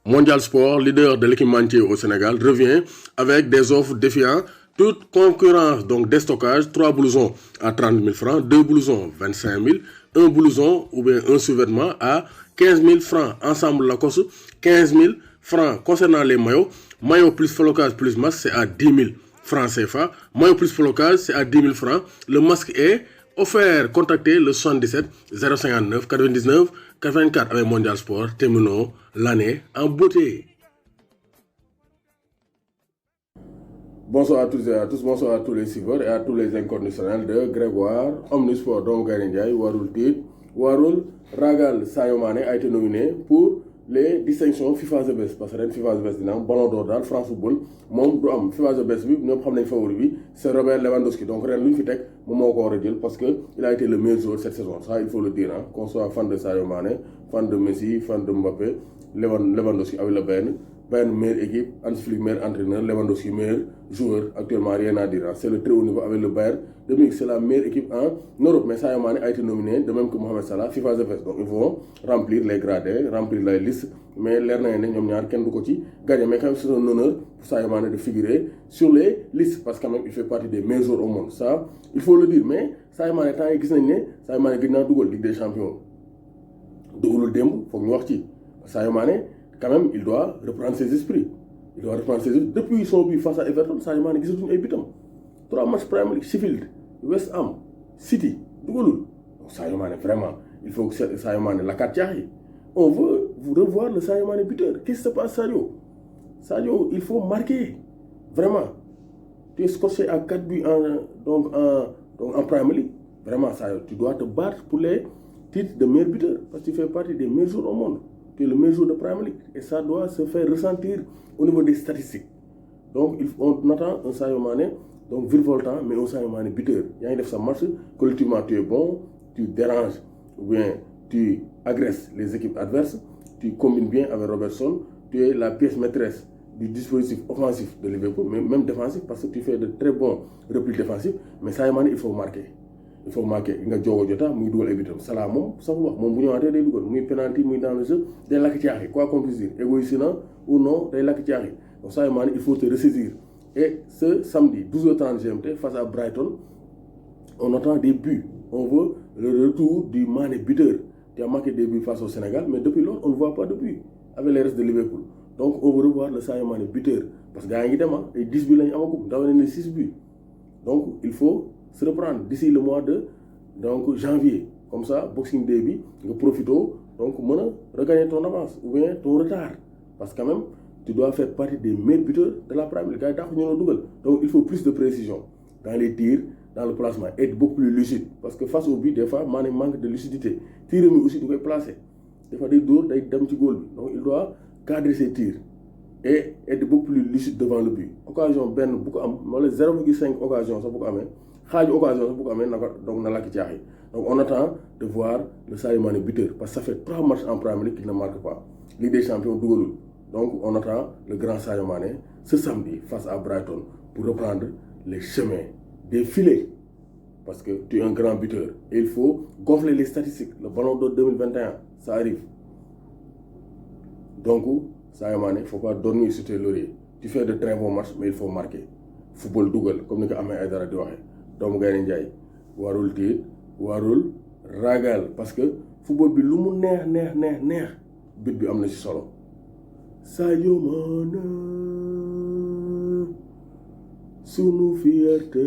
Mondial Sport, leader de l'équipementier au Sénégal, revient avec des offres défiant toute concurrence. Donc déstockage, 3 blousons à 30 000 francs, 2 blousons 25 000, un blouson ou bien un sous-vêtement à 15 000 francs. Ensemble Lacoste, 15 000 francs. Concernant les maillots, maillot plus flocage plus masque, c'est à 10 000 francs CFA. Maillot plus flocage, c'est à 10 000 francs. Le masque est offert. Contactez le 77 059 99 84 avec Mondial Sport. Terminons l'année en beauté. Bonsoir à tous et à tous, bonsoir à tous les suiveurs et à tous les inconditionnels de Grégoire. Omnisport, donc Garindiaï, Warul Tit, Warul Ragal Sayomane a été nominé pour les distinctions FIFA The Best. Parce que FIFA The Best, Ballon d'Or dans France Football, FIFA The Best, nous prenons favori, c'est Robert Lewandowski. Donc, Ren Fitek, parce qu'il a été le meilleur joueur cette saison. Ça, il faut le dire. Qu'on soit fan de Sayomane, fan de Messi, fan de Mbappé, Lewandowski avec le Bayern meilleure équipe, Hans Flick meilleur entraîneur, Lewandowski meilleur joueur, actuellement rien à dire. C'est le très haut niveau avec le Bayern de Munich, c'est la meilleure équipe en Europe. Mais Sadio Mané a été nominé, de même que Mohamed Salah, FIFA The Best. Donc ils vont remplir les gradés, remplir la liste. Mais l'air n'a rien, ñom ñaar kenn du ko ci gagné. Mais quand même c'est un honneur pour Sadio Mané de figurer sur les listes parce que quand même il fait partie des meilleurs joueurs au monde. Ça, il faut le dire. Mais Sadio Mané tant yi gis nañ né Sadio Mané gëj na dugal Ligue des Champions. Dugalul demb, faut ñu wax ci. Sadio Mané quand même, il doit reprendre ses esprits. Il doit reprendre ses esprits. Depuis son but face à Everton, Sadio Mané gisatuñu ay bitam. 3 matchs Premier League, Sheffield, West Ham, City, dugalul. Donc Sadio Mané, vraiment, il faut que Sadio Mané la carte. On veut revoir le Sadio Mané buteur. Qu'est-ce qui se passe, Sadio? Sadio, il faut marquer. Vraiment. Tu es scotché à 4 buts en Premier League. Vraiment, Sadio, tu dois te battre pour les titres de meilleur buteur. Parce que tu fais partie des meilleurs joueurs au monde. Tu es le meilleur joueur de Premier League. Et ça doit se faire ressentir au niveau des statistiques. Donc, on attend un Sadio Mané, donc virevoltant, mais un Sadio Mané buteur. Il y a un match, collectivement tu es bon, tu déranges, ou bien tu agresses les équipes adverses, tu combines bien avec Robertson, tu es la pièce maîtresse du dispositif offensif de Liverpool, mais même défensif, parce que tu fais de très bons replis défensifs. Mais Sadio Mané, il faut marquer. Il faut marquer. Il y a Diogo Jota, muy dugal évitam. Salah moom sax wax moom bu ñëwaatee day dugal muy penalty muy dans le jeu day lakk caaxi quoi qu'on puisse dire égoïste ou non day lakk caaxi. Donc Sadio Mané il faut te ressaisir. Et ce samedi 12h30 GMT face à Brighton, on attend des buts. On veut le retour du Mané buteur. Tu as marqué des buts face au Sénégal, mais depuis lors on ne voit pas de buts avec les restes de Liverpool. Donc on veut revoir le Sadio Mané buteur parce que gars yi ngi dem et 10 buts lañu amagum daw nañ 6 buts. Donc il faut se reprendre d'ici le mois de janvier. Comme ça, Boxing Day, tu profites donc regagner ton avance ou bien ton retard. Parce que quand même, tu dois faire partie des meilleurs buteurs de la Premier League. Donc il faut plus de précision dans les tirs, dans le placement, être beaucoup plus lucide. Parce que face au but, des fois, Mané manque de lucidité. Tirer aussi, tu dois placer. Des fois, des doigts, des petits goals. Donc il doit cadrer ses tirs et être beaucoup plus lucide devant le but. Occasion, ben, beaucoup, 0,5 occasion, ça beaucoup amène. Donc on attend de voir le Sadio Mané buteur parce que ça fait 3 matchs en Premier League qu'il ne marque pas. Ligue des Champions dougalul. Donc on attend le grand Sadio Mané ce samedi face à Brighton pour reprendre les chemins des filets. Parce que tu es un grand buteur. Et il faut gonfler les statistiques. Le Ballon d'Or 2021, ça arrive. Donc Sadio Mané, il ne faut pas dormir sur tes lauriers. Tu fais de très bons matchs, mais il faut marquer. Football dougal, comme nous avons dit. Doomu Gaynde Njaay warul tiit warul ragal parce que football bi lu mu neex bit bi am na ci solo Sadio Mané sunu fierté